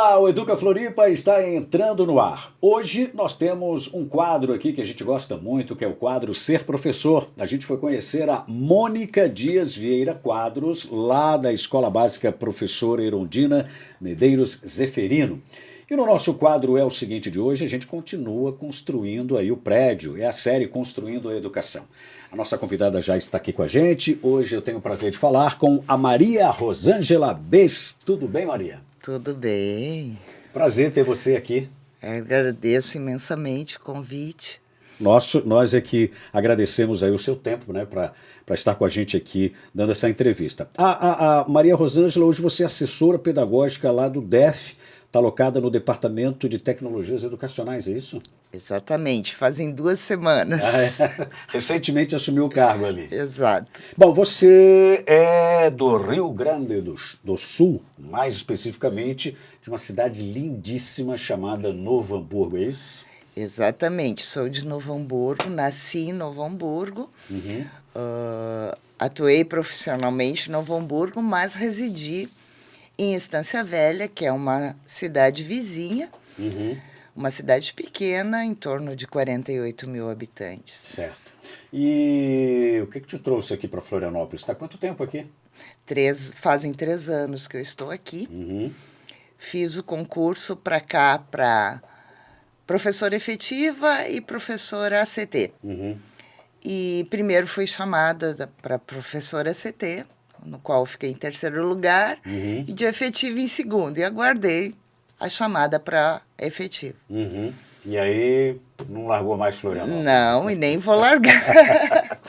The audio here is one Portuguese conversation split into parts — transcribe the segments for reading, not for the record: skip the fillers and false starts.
Olá, o Educa Floripa está entrando no ar. Hoje nós temos um quadro aqui que a gente gosta muito, que é o quadro Ser Professor. A gente foi conhecer a Mônica Dias Vieira Quadros, lá da Escola Básica Professora Erundina Medeiros Zeferino. E no nosso quadro é o seguinte de hoje, a gente continua construindo aí o prédio, é a série Construindo a Educação. A nossa convidada já está aqui com a gente, hoje eu tenho o prazer de falar com a Maria Rosângela Bes. Tudo bem, Maria? Tudo bem. Prazer ter você aqui. Agradeço imensamente o convite. Nós é que agradecemos aí o seu tempo, né, para estar com a gente aqui dando essa entrevista. A Maria Rosângela, hoje você é assessora pedagógica lá do DEF, está alocada no Departamento de Tecnologias Educacionais, é isso? Exatamente, fazem 2 semanas. Recentemente assumiu o cargo ali. Exato. Bom, você é do Rio Grande do Sul, mais especificamente de uma cidade lindíssima chamada Novo Hamburgo, é isso? Exatamente, sou de Novo Hamburgo, nasci em Novo Hamburgo, atuei profissionalmente em Novo Hamburgo, mas residi em Estância Velha, que é uma cidade vizinha, uma cidade pequena, em torno de 48 mil habitantes. Certo. E o que te trouxe aqui para Florianópolis? Está há quanto tempo aqui? Fazem 3 anos que eu estou aqui. Fiz o concurso para cá, para professora efetiva e professora ACT. E primeiro fui chamada para professora ACT, no qual fiquei em 3º lugar, e de efetivo em 2º. E aguardei a chamada para efetivo. E aí, não largou mais Florianópolis? Não, e nem vou largar.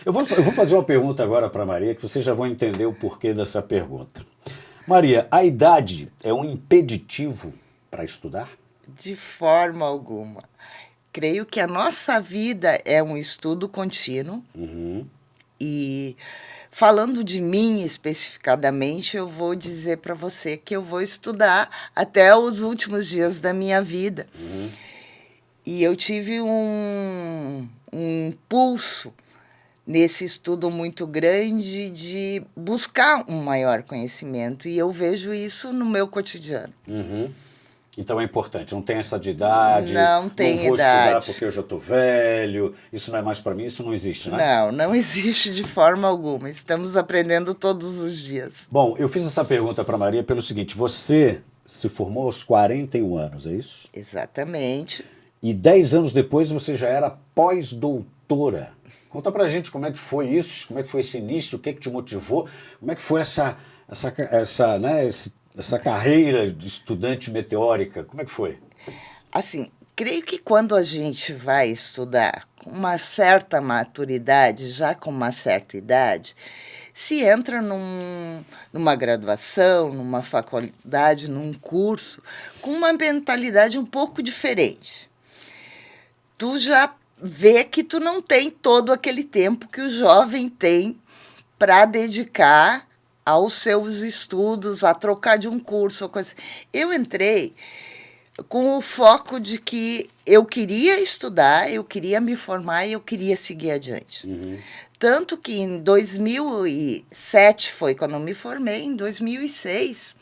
Eu vou fazer uma pergunta agora para a Maria, que vocês já vão entender o porquê dessa pergunta. Maria, a idade é um impeditivo para estudar? De forma alguma. Creio que a nossa vida é um estudo contínuo. E falando de mim especificadamente, eu vou dizer para você que eu vou estudar até os últimos dias da minha vida. E eu tive um impulso nesse estudo muito grande de buscar um maior conhecimento. E eu vejo isso no meu cotidiano. Então é importante, não tem essa de idade, não tem não vou idade. estudar porque eu já estou velho, isso não é mais para mim, isso não existe, né? Não existe de forma alguma. Estamos aprendendo todos os dias. Bom, eu fiz essa pergunta para a Maria pelo seguinte, você se formou aos 41 anos, é isso? Exatamente. E 10 anos depois você já era pós-doutora. Conta pra gente como é que foi isso, como é que foi esse início, o que te motivou, como é que foi essa carreira de estudante meteórica, como é que foi? Assim, creio que quando a gente vai estudar com uma certa maturidade, já com uma certa idade, se entra numa graduação, numa faculdade, num curso, com uma mentalidade um pouco diferente. Tu já vê que tu não tem todo aquele tempo que o jovem tem para dedicar aos seus estudos, a trocar de um curso, coisa. Eu entrei com o foco de que eu queria estudar, eu queria me formar e eu queria seguir adiante. Tanto que em 2007 foi quando eu me formei, em 2006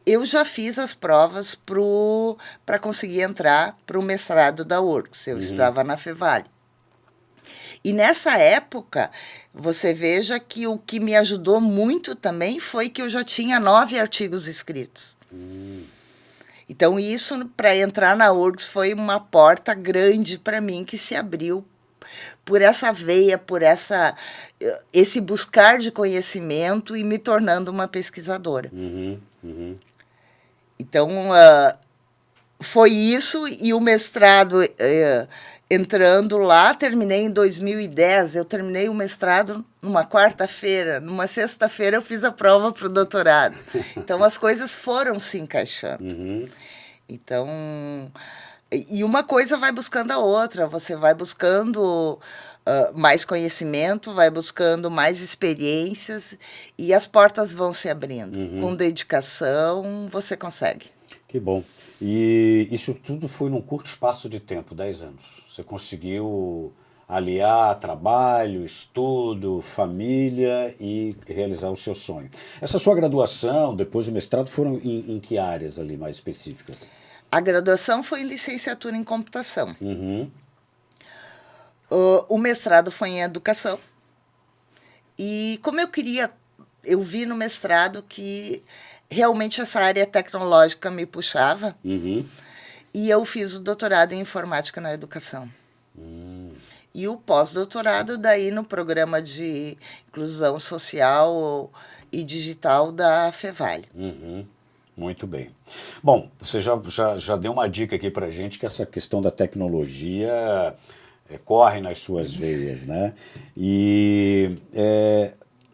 eu já fiz as provas para conseguir entrar para o mestrado da URGS. Eu estava na Fevale. E nessa época, você veja que o que me ajudou muito também foi que eu já tinha 9 artigos escritos. Então, isso, para entrar na URGS, foi uma porta grande para mim que se abriu por essa veia, por esse buscar de conhecimento e me tornando uma pesquisadora. Então, foi isso, e o mestrado entrando lá, terminei em 2010, eu terminei o mestrado numa quarta-feira, numa sexta-feira eu fiz a prova para o doutorado. Então, as coisas foram se encaixando. Então, e uma coisa vai buscando a outra, você vai buscando mais conhecimento, vai buscando mais experiências e as portas vão se abrindo. Com dedicação, você consegue. Que bom. E isso tudo foi num curto espaço de tempo, 10 anos. Você conseguiu aliar trabalho, estudo, família e realizar o seu sonho. Essa sua graduação, depois o mestrado, foram em que áreas ali mais específicas? A graduação foi em licenciatura em computação. Uhum. O mestrado foi em educação. E como eu vi no mestrado que realmente essa área tecnológica me puxava, e eu fiz o doutorado em informática na educação. E o pós-doutorado daí no programa de inclusão social e digital da Fevale. Muito bem. Bom, você já deu uma dica aqui pra gente que essa questão da tecnologia corre nas suas veias, né?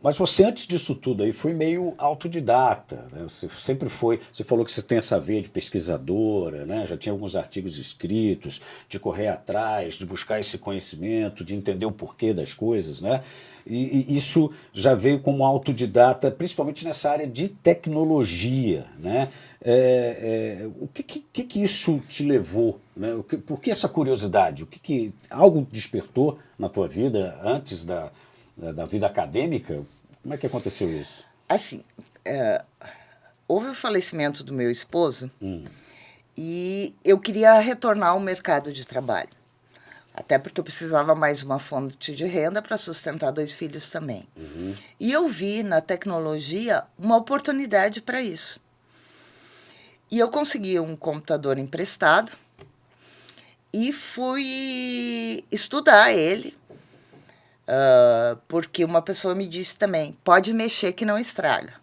Mas você, antes disso tudo aí, foi meio autodidata, né? Você sempre foi, você falou que você tem essa veia de pesquisadora, né? Já tinha alguns artigos escritos, de correr atrás, de buscar esse conhecimento, de entender o porquê das coisas, né? E isso já veio como autodidata, principalmente nessa área de tecnologia, né? O que isso te levou, né? Por que essa curiosidade? Algo despertou na tua vida antes da vida acadêmica? Como é que aconteceu isso? Assim, houve o falecimento do meu esposo e eu queria retornar ao mercado de trabalho. Até porque eu precisava mais uma fonte de renda para sustentar 2 filhos também. E eu vi na tecnologia uma oportunidade para isso. E eu consegui um computador emprestado e fui estudar ele, porque uma pessoa me disse também, pode mexer que não estraga.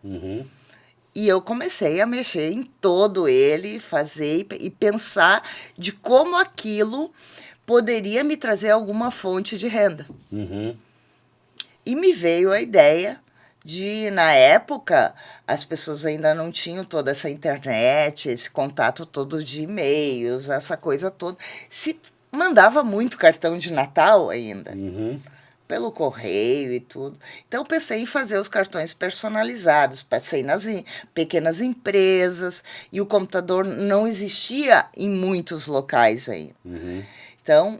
E eu comecei a mexer em todo ele, fazer e pensar de como aquilo poderia me trazer alguma fonte de renda. E me veio a ideia de, na época, as pessoas ainda não tinham toda essa internet, esse contato todo de e-mails, essa coisa toda. Se mandava muito cartão de Natal ainda. Pelo correio e tudo. Então, eu pensei em fazer os cartões personalizados. Passei nas pequenas empresas e o computador não existia em muitos locais ainda. Então,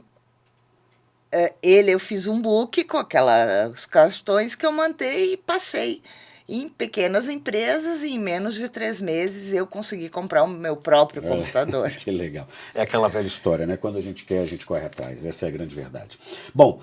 eu fiz um book com aqueles cartões que eu mandei e passei em pequenas empresas e em menos de 3 meses eu consegui comprar o meu próprio computador. Que legal. É aquela velha história, né? Quando a gente quer, a gente corre atrás. Essa é a grande verdade. Bom,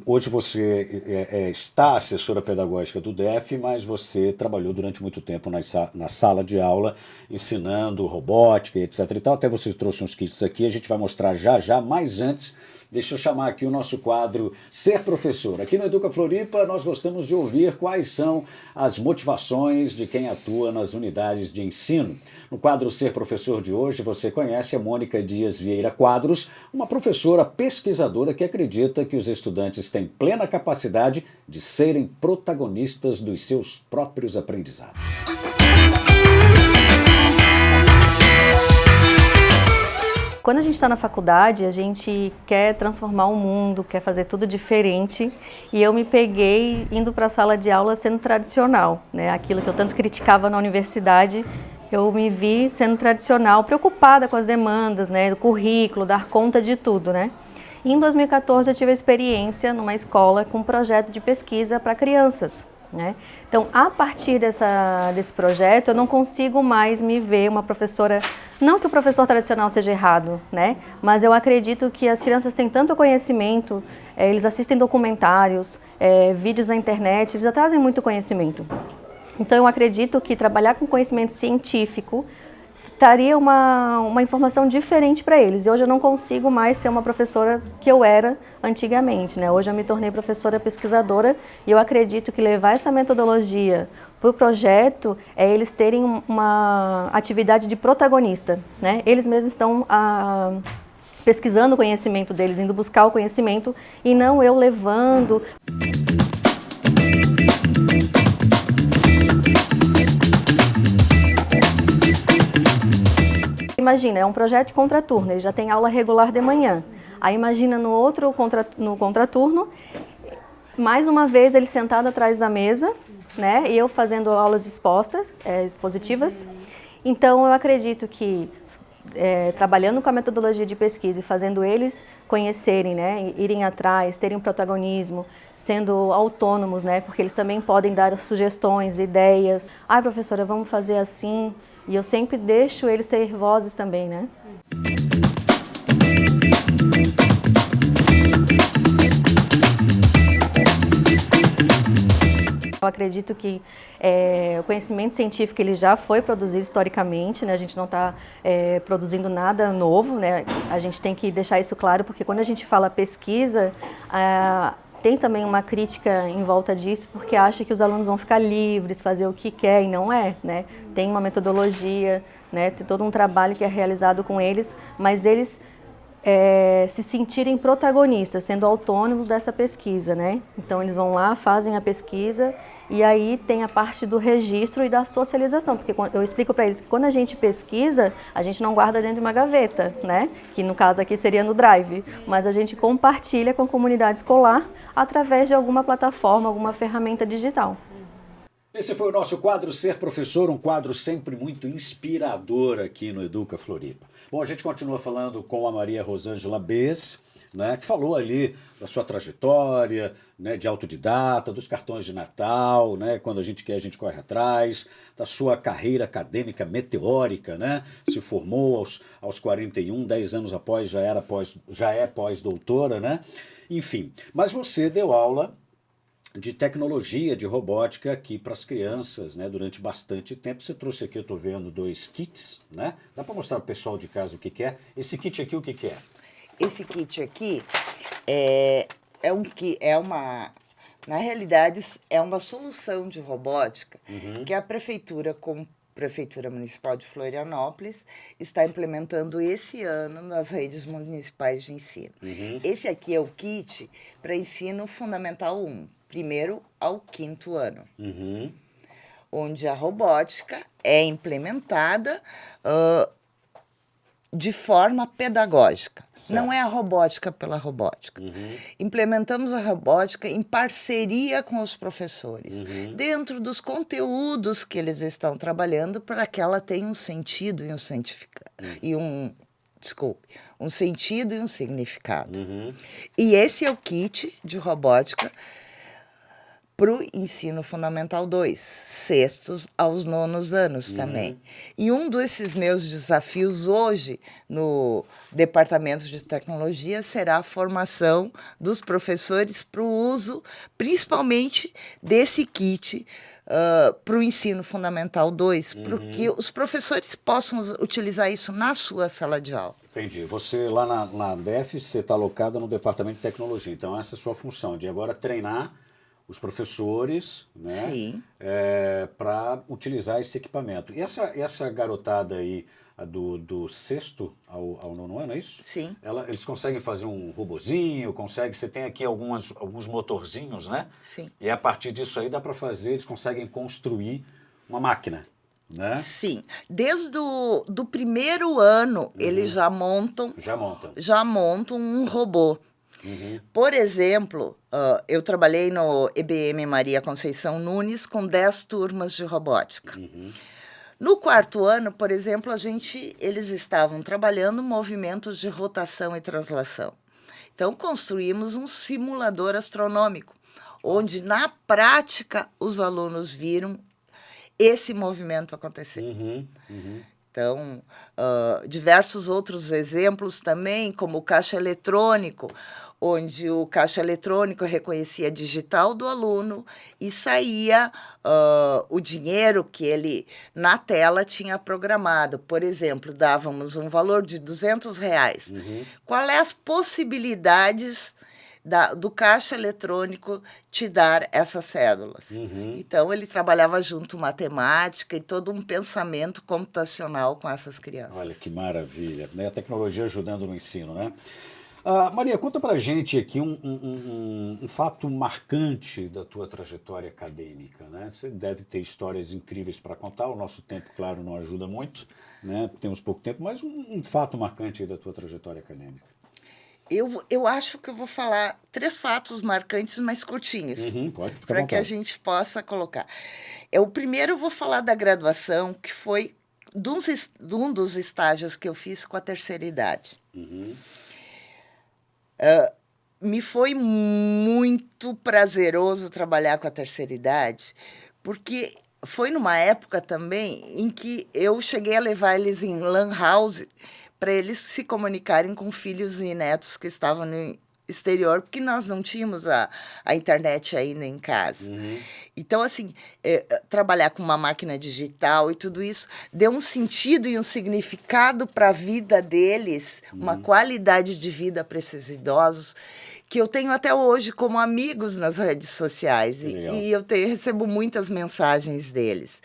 hoje você está assessora pedagógica do DEF, mas você trabalhou durante muito tempo na sala de aula, ensinando robótica e etc. e tal. Até você trouxe uns kits aqui, a gente vai mostrar já, mas antes, deixa eu chamar aqui o nosso quadro Ser Professor. Aqui no Educa Floripa, nós gostamos de ouvir quais são as motivações de quem atua nas unidades de ensino. No quadro Ser Professor de hoje, você conhece a Mônica Dias Vieira Quadros, uma professora pesquisadora que acredita que os estudantes têm plena capacidade de serem protagonistas dos seus próprios aprendizados. Quando a gente está na faculdade, a gente quer transformar o mundo, quer fazer tudo diferente, e eu me peguei indo para a sala de aula sendo tradicional, né? Aquilo que eu tanto criticava na universidade, eu me vi sendo tradicional, preocupada com as demandas, né? Do currículo, dar conta de tudo, né? E em 2014 eu tive a experiência numa escola com um projeto de pesquisa para crianças, né? Então, a partir desse projeto, eu não consigo mais me ver uma professora, não que o professor tradicional seja errado, né? Mas eu acredito que as crianças têm tanto conhecimento, eles assistem documentários, vídeos na internet, eles já trazem muito conhecimento. Então, eu acredito que trabalhar com conhecimento científico traria uma informação diferente para eles. E hoje eu não consigo mais ser uma professora que eu era antigamente, né? Hoje eu me tornei professora pesquisadora e eu acredito que levar essa metodologia para o projeto é eles terem uma atividade de protagonista, né? Eles mesmos estão pesquisando o conhecimento deles, indo buscar o conhecimento e não eu levando. Imagina, é um projeto de contraturno, ele já tem aula regular de manhã. Aí imagina no contraturno, mais uma vez ele sentado atrás da mesa, né? E eu fazendo aulas expositivas. Então eu acredito que trabalhando com a metodologia de pesquisa e fazendo eles conhecerem, né, irem atrás, terem protagonismo, sendo autônomos, né, porque eles também podem dar sugestões, ideias. Professora, vamos fazer assim. E eu sempre deixo eles ter vozes também, né? Eu acredito que o conhecimento científico ele já foi produzido historicamente, né? A gente não está produzindo nada novo, né? A gente tem que deixar isso claro, porque quando a gente fala pesquisa, tem também uma crítica em volta disso, porque acha que os alunos vão ficar livres, fazer o que quer, e não é, né? Tem uma metodologia, né? Tem todo um trabalho que é realizado com eles, mas eles se sentirem protagonistas, sendo autônomos dessa pesquisa, né? Então eles vão lá, fazem a pesquisa e aí tem a parte do registro e da socialização, porque eu explico para eles que quando a gente pesquisa, a gente não guarda dentro de uma gaveta, né? Que no caso aqui seria no Drive, mas a gente compartilha com a comunidade escolar através de alguma plataforma, alguma ferramenta digital. Esse foi o nosso quadro Ser Professor, um quadro sempre muito inspirador aqui no Educa Floripa. Bom, a gente continua falando com a Maria Rosângela Bez, né, que falou ali da sua trajetória, né, de autodidata, dos cartões de Natal, né, quando a gente quer, a gente corre atrás, da sua carreira acadêmica meteórica, né, se formou aos 41, 10 anos após já é pós-doutora, né, enfim. Mas você deu aula de tecnologia, de robótica aqui para as crianças, né, durante bastante tempo. Você trouxe aqui, eu estou vendo, 2 kits, né? Dá para mostrar para o pessoal de casa o que é? Esse kit aqui, o que é? Esse kit aqui na realidade, é uma solução de robótica que a Prefeitura Municipal de Florianópolis está implementando esse ano nas redes municipais de ensino. Esse aqui é o kit para ensino fundamental 1, primeiro ao 5º ano, onde a robótica é implementada de forma pedagógica. Certo. Não é a robótica pela robótica. Implementamos a robótica em parceria com os professores, dentro dos conteúdos que eles estão trabalhando, para que ela tenha um sentido e um sentido e um significado. E esse é o kit de robótica para o ensino fundamental 2, 6º aos 9º anos também. E um desses meus desafios hoje no Departamento de Tecnologia será a formação dos professores para o uso, principalmente, desse kit para o ensino fundamental 2, para que os professores possam utilizar isso na sua sala de aula. Entendi. Você lá na DEF, você está alocada no Departamento de Tecnologia, então essa é a sua função, de agora treinar os professores, né, para utilizar esse equipamento. E essa garotada aí, do 6º ao 9º ano, é isso? Sim. Eles conseguem fazer um robozinho, você tem aqui alguns motorzinhos, né? Sim. E a partir disso aí dá para fazer, eles conseguem construir uma máquina, né? Sim. Desde do primeiro ano, eles já montam um robô. Por exemplo, eu trabalhei no EBM Maria Conceição Nunes com 10 turmas de robótica. No 4º ano, por exemplo, eles estavam trabalhando movimentos de rotação e translação. Então, construímos um simulador astronômico, onde, na prática, os alunos viram esse movimento acontecer. Então, diversos outros exemplos também, como o caixa eletrônico, onde o caixa eletrônico reconhecia a digital do aluno e saía o dinheiro que ele, na tela, tinha programado. Por exemplo, dávamos um valor de R$200. Qual é as possibilidades do caixa eletrônico te dar essas cédulas? Então, ele trabalhava junto matemática e todo um pensamento computacional com essas crianças. Olha que maravilha, né? A tecnologia ajudando no ensino, né? Maria, conta pra gente aqui um fato marcante da tua trajetória acadêmica, né? Você deve ter histórias incríveis para contar, o nosso tempo, claro, não ajuda muito, né? Temos pouco tempo, mas um fato marcante aí da tua trajetória acadêmica. Eu acho que eu vou falar 3 fatos marcantes, mais curtinhos, pode ficar para que a gente possa colocar. O primeiro eu vou falar da graduação, que foi de um dos estágios que eu fiz com a terceira idade. Me foi muito prazeroso trabalhar com a terceira idade, porque foi numa época também em que eu cheguei a levar eles em lan house para eles se comunicarem com filhos e netos que estavam no exterior, porque nós não tínhamos a internet ainda em casa. Então, assim, trabalhar com uma máquina digital e tudo isso deu um sentido e um significado para a vida deles, uma qualidade de vida para esses idosos, que eu tenho até hoje como amigos nas redes sociais. E eu recebo muitas mensagens deles.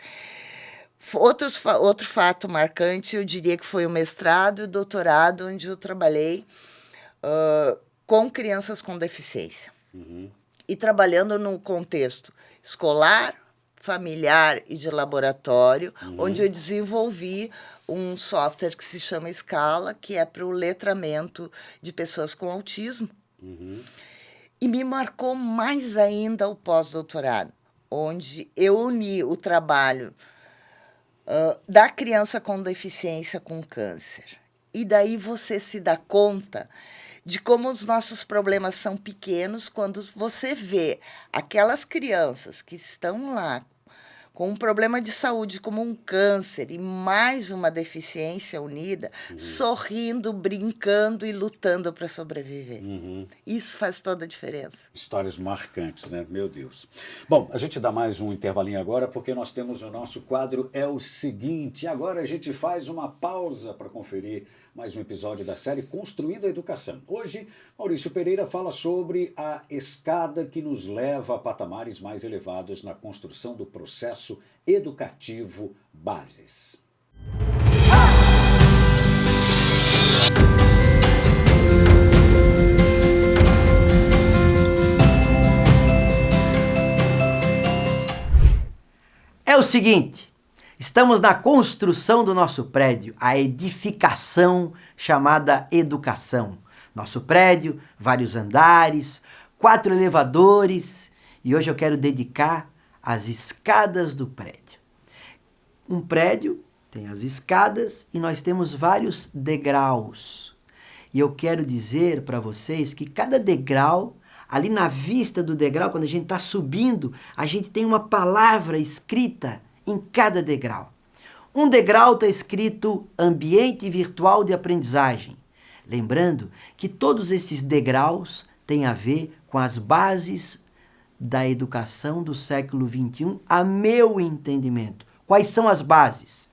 Outro fato marcante, eu diria que foi o mestrado e o doutorado, onde eu trabalhei com crianças com deficiência. E trabalhando no contexto escolar, familiar e de laboratório, onde eu desenvolvi um software que se chama Scala, que é para o letramento de pessoas com autismo. E me marcou mais ainda o pós-doutorado, onde eu uni o trabalho da criança com deficiência com câncer. E daí você se dá conta de como os nossos problemas são pequenos quando você vê aquelas crianças que estão lá com um problema de saúde como um câncer e mais uma deficiência unida, sorrindo, brincando e lutando para sobreviver. Isso faz toda a diferença. Histórias marcantes, né? Meu Deus. Bom, a gente dá mais um intervalinho agora, porque nós temos o nosso quadro É o Seguinte. Agora a gente faz uma pausa para conferir mais um episódio da série Construindo a Educação. Hoje, Maurício Pereira fala sobre a escada que nos leva a patamares mais elevados na construção do processo educativo Bases. É o seguinte, estamos na construção do nosso prédio, a edificação chamada educação. Nosso prédio, vários andares, 4 elevadores, e hoje eu quero dedicar as escadas do prédio. Um prédio tem as escadas e nós temos vários degraus. E eu quero dizer para vocês que cada degrau, ali na vista do degrau, quando a gente está subindo, a gente tem uma palavra escrita em cada degrau. Um degrau está escrito Ambiente Virtual de Aprendizagem. Lembrando que todos esses degraus têm a ver com as bases da educação do século XXI, a meu entendimento. Quais são as bases?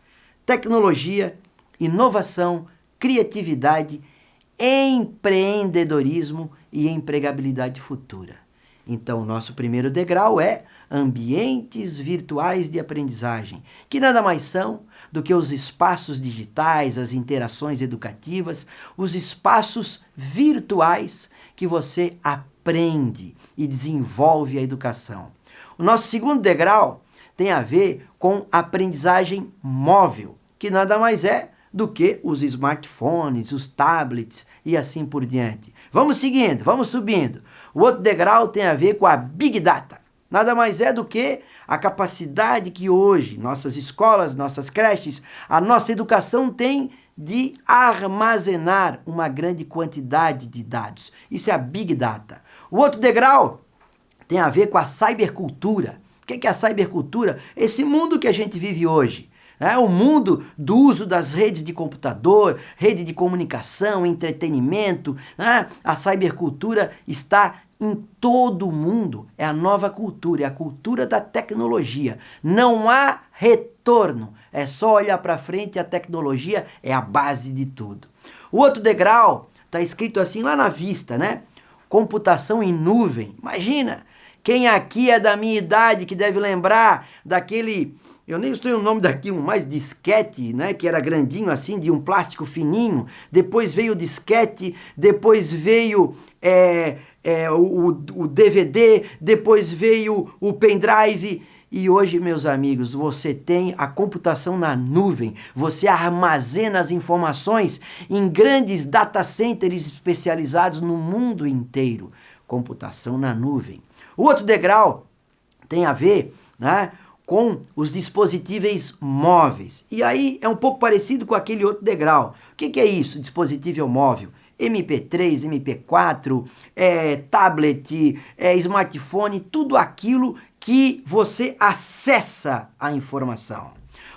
Tecnologia, inovação, criatividade, empreendedorismo e empregabilidade futura. Então, o nosso primeiro degrau é ambientes virtuais de aprendizagem, que nada mais são do que os espaços digitais, as interações educativas, os espaços virtuais que você aprende e desenvolve a educação. O nosso segundo degrau tem a ver com aprendizagem móvel, que nada mais é do que os smartphones, os tablets e assim por diante. Vamos seguindo, vamos subindo. O outro degrau tem a ver com a Big Data. Nada mais é do que a capacidade que hoje nossas escolas, nossas creches, a nossa educação tem de armazenar uma grande quantidade de dados. Isso é a Big Data. O outro degrau tem a ver com a cybercultura. O que é a cybercultura? Esse mundo que a gente vive hoje. O mundo do uso das redes de computador, rede de comunicação, entretenimento. A cybercultura está em todo o mundo. É a nova cultura, é a cultura da tecnologia. Não há retorno. É só olhar para frente, a tecnologia é a base de tudo. O outro degrau está escrito assim lá na vista, né? Computação em nuvem. Imagina, quem aqui é da minha idade que deve lembrar daquele... Eu nem sei o nome daquilo, mais disquete, né? Que era grandinho assim, de um plástico fininho. Depois veio o disquete, depois veio o DVD, depois veio o pendrive. E hoje, meus amigos, você tem a computação na nuvem. Você armazena as informações em grandes data centers especializados no mundo inteiro. Computação na nuvem. O outro degrau tem a ver, né, com os dispositivos móveis. E aí é um pouco parecido com aquele outro degrau. O que é isso, dispositivo móvel? MP3, MP4, tablet, smartphone, tudo aquilo que você acessa a informação.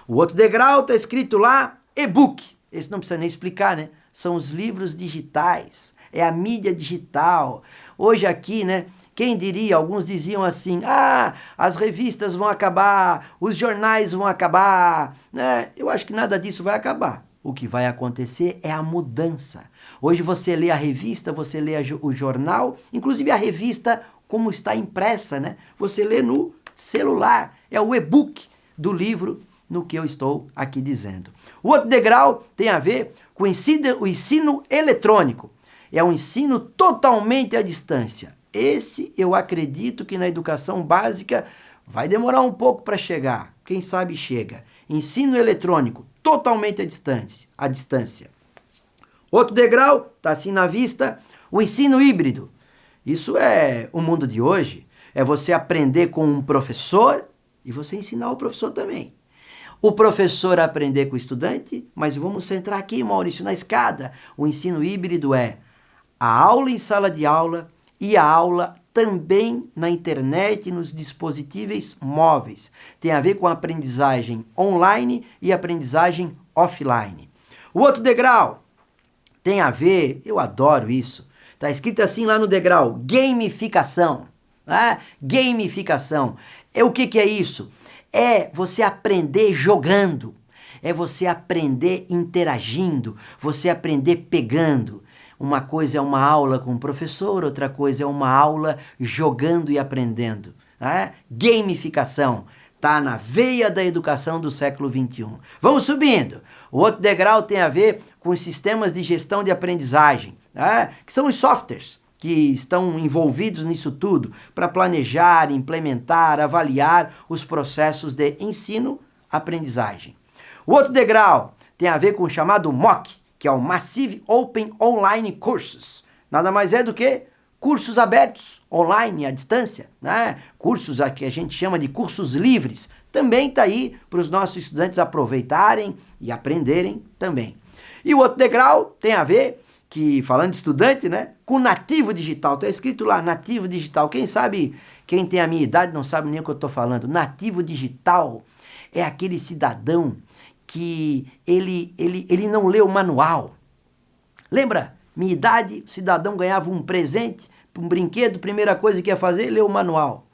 O outro degrau está escrito lá, e-book. Esse não precisa nem explicar, né? São os livros digitais, é a mídia digital. Hoje aqui, né? Quem diria, alguns diziam assim, as revistas vão acabar, os jornais vão acabar, né? Eu acho que nada disso vai acabar. O que vai acontecer é a mudança. Hoje você lê a revista, você lê o jornal, inclusive a revista como está impressa, né? Você lê no celular, é o e-book do livro no que eu estou aqui dizendo. O outro degrau tem a ver com o ensino eletrônico. É um ensino totalmente à distância. Esse eu acredito que na educação básica vai demorar um pouco para chegar. Quem sabe chega. Ensino eletrônico, totalmente à distância. Outro degrau, está assim na vista, o ensino híbrido. Isso é o mundo de hoje. É você aprender com um professor e você ensinar o professor também. O professor aprender com o estudante, mas vamos centrar aqui, Maurício, na escada. O ensino híbrido é a aula em sala de aula e a aula também na internet, nos dispositivos móveis. Tem a ver com a aprendizagem online e aprendizagem offline. O outro degrau tem a ver, eu adoro isso, está escrito assim lá no degrau, gamificação. Gamificação. O que é isso? É você aprender jogando, é você aprender interagindo, você aprender pegando. Uma coisa é uma aula com o professor, outra coisa é uma aula jogando e aprendendo. Gamificação. Está na veia da educação do século XXI. Vamos subindo. O outro degrau tem a ver com os sistemas de gestão de aprendizagem, que são os softwares que estão envolvidos nisso tudo, para planejar, implementar, avaliar os processos de ensino-aprendizagem. O outro degrau tem a ver com o chamado MOOC, que é o Massive Open Online Courses. Nada mais é do que cursos abertos, online, à distância, né? Cursos que a gente chama de cursos livres. Também está aí para os nossos estudantes aproveitarem e aprenderem também. E o outro degrau tem a ver, que falando de estudante, né, com nativo digital. Está escrito lá, nativo digital. Quem sabe, quem tem a minha idade não sabe nem o que eu estou falando. Nativo digital é aquele cidadão que ele não lê o manual. Lembra? Minha idade, o cidadão ganhava um presente, um brinquedo, primeira coisa que ia fazer, ler o manual.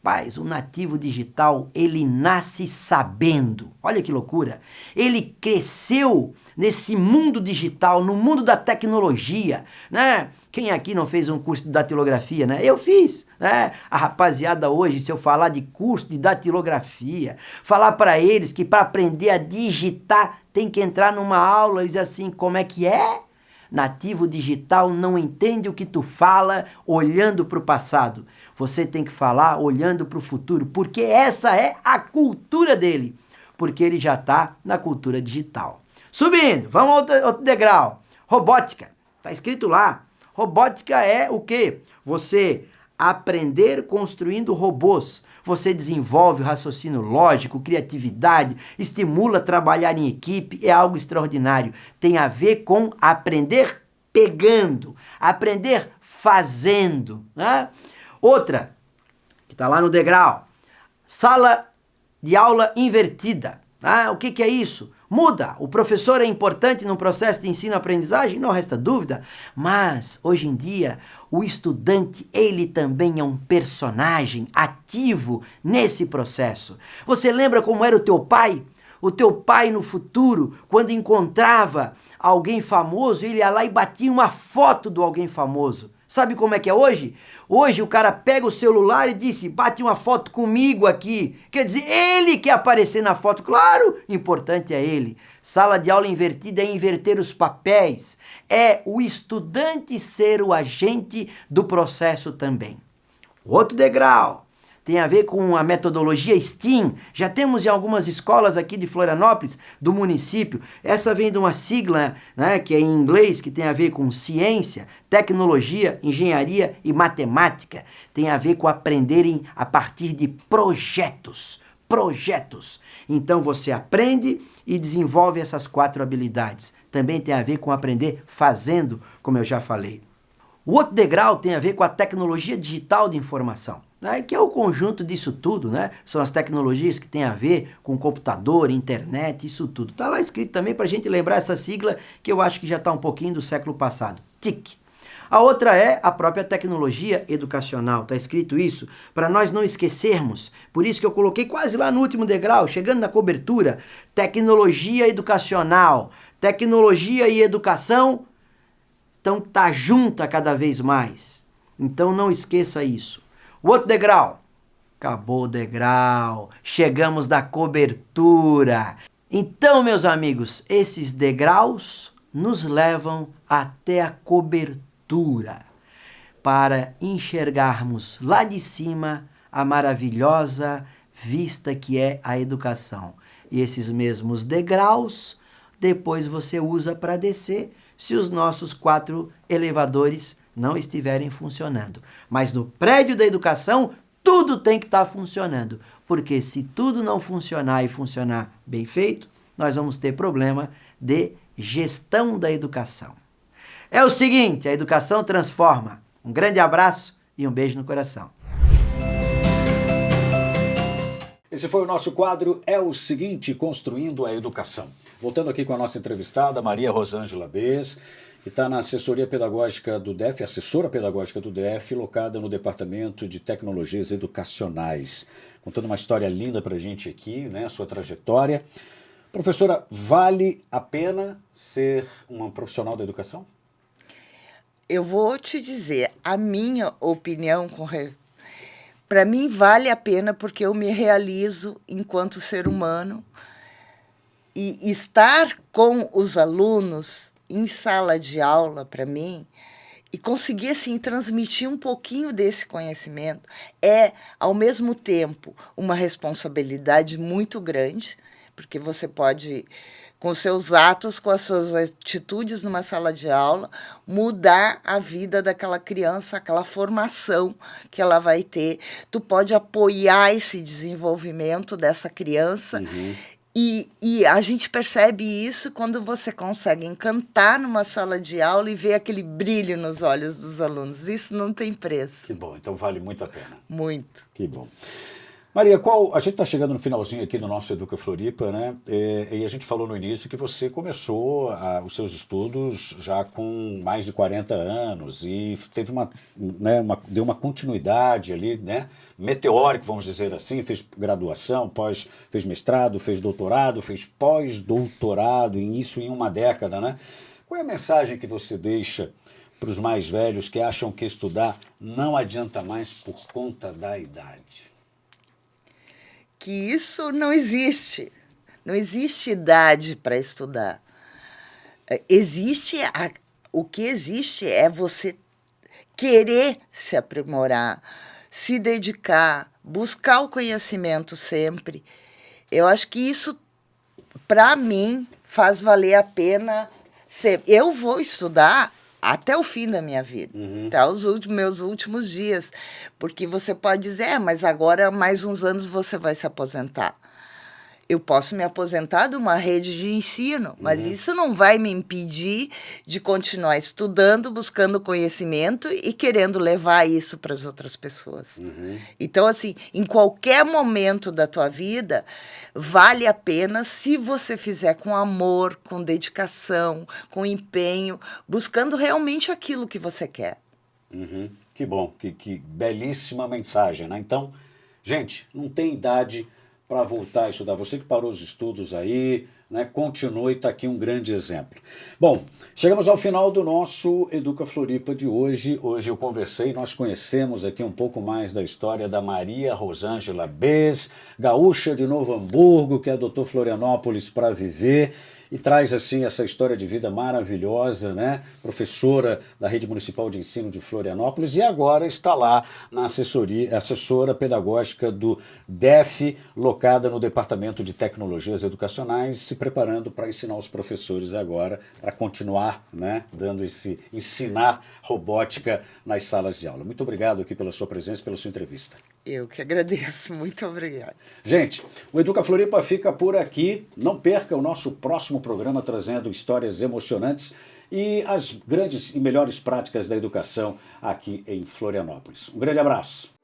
Rapaz, o nativo digital, ele nasce sabendo. Olha que loucura. Ele cresceu nesse mundo digital, no mundo da tecnologia, né? Quem aqui não fez um curso de datilografia, né? Eu fiz, né? A rapaziada hoje, se eu falar de curso de datilografia, falar para eles que para aprender a digitar tem que entrar numa aula, eles assim, como é que é? Nativo digital não entende o que tu fala olhando para o passado. Você tem que falar olhando para o futuro, porque essa é a cultura dele, porque ele já está na cultura digital. Subindo, vamos ao outro degrau. Robótica, está escrito lá. Robótica é o quê? Você aprender construindo robôs. Você desenvolve o raciocínio lógico, criatividade, estimula a trabalhar em equipe, é algo extraordinário. Tem a ver com aprender pegando, aprender fazendo. Né? Outra, que está lá no degrau, sala de aula invertida. O que é isso? Muda. O professor é importante no processo de ensino-aprendizagem, não resta dúvida, mas hoje em dia o estudante, ele também é um personagem ativo nesse processo. Você lembra como era o teu pai? O teu pai no futuro, quando encontrava alguém famoso, ele ia lá e batia uma foto do alguém famoso. Sabe como é que é hoje? Hoje o cara pega o celular e diz, bate uma foto comigo aqui. Quer dizer, ele quer aparecer na foto. Claro, importante é ele. Sala de aula invertida é inverter os papéis. É o estudante ser o agente do processo também. Outro degrau tem a ver com a metodologia STEAM. Já temos em algumas escolas aqui de Florianópolis, do município. Essa vem de uma sigla, né, que é em inglês, que tem a ver com ciência, tecnologia, engenharia e matemática. Tem a ver com aprenderem a partir de projetos. projetos. Então você aprende e desenvolve essas 4 habilidades. Também tem a ver com aprender fazendo, como eu já falei. O outro degrau tem a ver com a tecnologia digital de informação, né? Que é o conjunto disso tudo, né? São as tecnologias que têm a ver com computador, internet, isso tudo. Está lá escrito também para a gente lembrar essa sigla que eu acho que já está um pouquinho do século passado. TIC. A outra é a própria tecnologia educacional. Está escrito isso para nós não esquecermos. Por isso que eu coloquei quase lá no último degrau, chegando na cobertura, tecnologia educacional. Tecnologia e educação então tá junta cada vez mais. Então não esqueça isso. O outro degrau. Acabou o degrau. Chegamos na cobertura. Então, meus amigos, esses degraus nos levam até a cobertura para enxergarmos lá de cima a maravilhosa vista que é a educação. E esses mesmos degraus, depois você usa para descer, se os nossos 4 elevadores não estiverem funcionando. Mas no prédio da educação, tudo tem que estar funcionando. Porque se tudo não funcionar e funcionar bem feito, nós vamos ter problema de gestão da educação. É o seguinte, a educação transforma. Um grande abraço e um beijo no coração. Esse foi o nosso quadro É o Seguinte, Construindo a Educação. Voltando aqui com a nossa entrevistada, Maria Rosângela Bez, que está na assessoria pedagógica do DEF, assessora pedagógica do DEF, locada no Departamento de Tecnologias Educacionais. Contando uma história linda para a gente aqui, né, a sua trajetória. Professora, vale a pena ser uma profissional da educação? Eu vou te dizer, a minha opinião para mim vale a pena porque eu me realizo enquanto ser humano e estar com os alunos em sala de aula, para mim, e conseguir assim, transmitir um pouquinho desse conhecimento é, ao mesmo tempo, uma responsabilidade muito grande, porque você pode, com seus atos, com as suas atitudes numa sala de aula, mudar a vida daquela criança, aquela formação que ela vai ter. Tu pode apoiar esse desenvolvimento dessa criança. E a gente percebe isso quando você consegue encantar numa sala de aula e ver aquele brilho nos olhos dos alunos. Isso não tem preço. Que bom, então vale muito a pena. Muito. Que bom. Maria, a gente está chegando no finalzinho aqui do nosso Educa Floripa, né? E a gente falou no início que você começou os seus estudos já com mais de 40 anos e teve deu uma continuidade ali, né? Meteórica, vamos dizer assim, fez graduação, fez mestrado, fez doutorado, fez pós-doutorado, e isso em uma década, né? Qual é a mensagem que você deixa para os mais velhos que acham que estudar não adianta mais por conta da idade? Que isso não existe. Não existe idade para estudar. O que existe é você querer se aprimorar, se dedicar, buscar o conhecimento sempre. Eu acho que isso, para mim, faz valer a pena ser. Eu vou estudar até o fim da minha vida, até os meus últimos dias, porque você pode dizer, mas agora mais uns anos você vai se aposentar. Eu posso me aposentar de uma rede de ensino, mas isso não vai me impedir de continuar estudando, buscando conhecimento e querendo levar isso para as outras pessoas. Então, assim, em qualquer momento da tua vida, vale a pena se você fizer com amor, com dedicação, com empenho, buscando realmente aquilo que você quer. Que bom, que belíssima mensagem, né? Então, gente, não tem idade para voltar a estudar. Você que parou os estudos aí, né, continue, está aqui um grande exemplo. Bom, chegamos ao final do nosso Educa Floripa de hoje. Hoje eu conversei, nós conhecemos aqui um pouco mais da história da Maria Rosângela Bez, gaúcha de Novo Hamburgo, que adotou Florianópolis para viver e traz assim essa história de vida maravilhosa, né? Professora da Rede Municipal de Ensino de Florianópolis e agora está lá na assessora pedagógica do DEF, locada no Departamento de Tecnologias Educacionais, se preparando para ensinar os professores agora, para continuar, né, dando ensinar robótica nas salas de aula. Muito obrigado aqui pela sua presença, pela sua entrevista. Eu que agradeço, muito obrigada. Gente, o Educa Floripa fica por aqui. Não perca o nosso próximo programa trazendo histórias emocionantes e as grandes e melhores práticas da educação aqui em Florianópolis. Um grande abraço.